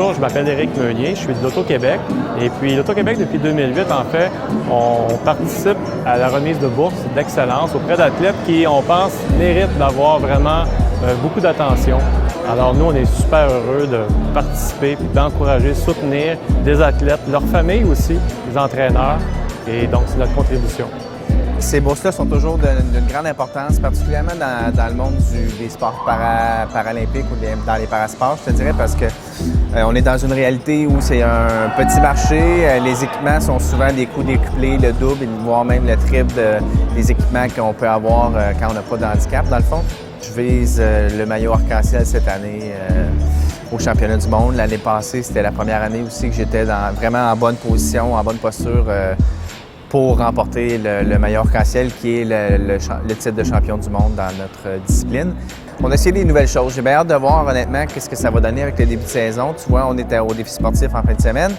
Bonjour, je m'appelle Éric Meunier, je suis de l'Auto-Québec. Et puis l'Auto-Québec, depuis 2008, en fait, on participe à la remise de bourses d'excellence auprès d'athlètes qui, on pense, méritent d'avoir vraiment beaucoup d'attention. Alors nous, on est super heureux de participer et d'encourager, soutenir des athlètes, leurs familles aussi, les entraîneurs. Et donc, c'est notre contribution. Ces bourses-là sont toujours d'une grande importance, particulièrement dans le monde des sports paralympiques ou dans les parasports, je te dirais, parce que on est dans une réalité où c'est un petit marché. Les équipements sont souvent des coûts décuplés, le double, voire même le triple des équipements qu'on peut avoir quand on n'a pas de handicap, dans le fond. Je vise le maillot arc-en-ciel cette année au championnat du monde. L'année passée, c'était la première année aussi que j'étais vraiment en bonne position, en bonne posture pour remporter le maillot arc-en-ciel qui est le titre de champion du monde dans notre discipline. On a essayé des nouvelles choses. J'ai bien hâte de voir honnêtement qu'est-ce que ça va donner avec le début de saison. Tu vois, on était au défi sportif en fin de semaine.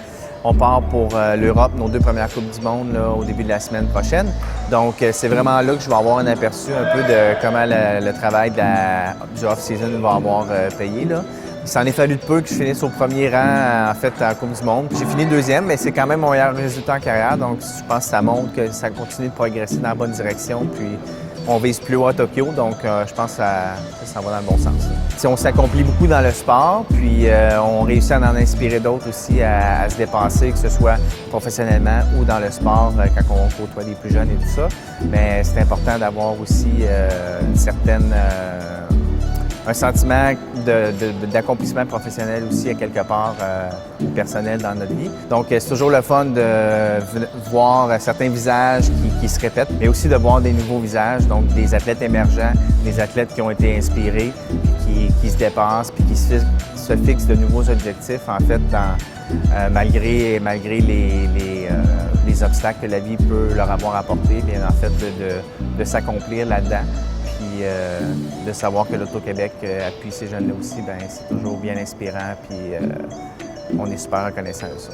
On part pour l'Europe, nos 2 premières Coupes du monde là, au début de la semaine prochaine. Donc, c'est vraiment là que je vais avoir un aperçu un peu de comment le travail du off-season va avoir payé. Là. Il s'en est fallu de peu que je finisse au premier rang, en fait, en Coupe du monde. J'ai fini 2e, mais c'est quand même mon meilleur résultat en carrière. Donc, je pense que ça montre que ça continue de progresser dans la bonne direction. Puis, on vise plus haut à Tokyo, donc je pense que ça va dans le bon sens. Si on s'accomplit beaucoup dans le sport, puis on réussit à en inspirer d'autres aussi à se dépasser, que ce soit professionnellement ou dans le sport, quand on côtoie des plus jeunes et tout ça. Mais c'est important d'avoir aussi un sentiment d'accomplissement professionnel aussi à quelque part personnel dans notre vie. Donc, c'est toujours le fun de voir certains visages qui se répètent, mais aussi de voir des nouveaux visages, donc des athlètes émergents, des athlètes qui ont été inspirés, qui se dépassent, puis qui se fixent de nouveaux objectifs, en fait, malgré les obstacles que la vie peut leur avoir apportés, bien en fait, de s'accomplir là-dedans. Puis de savoir que l'Auto-Québec appuie ces jeunes-là aussi, bien, c'est toujours bien inspirant, puis on est super reconnaissant de ça.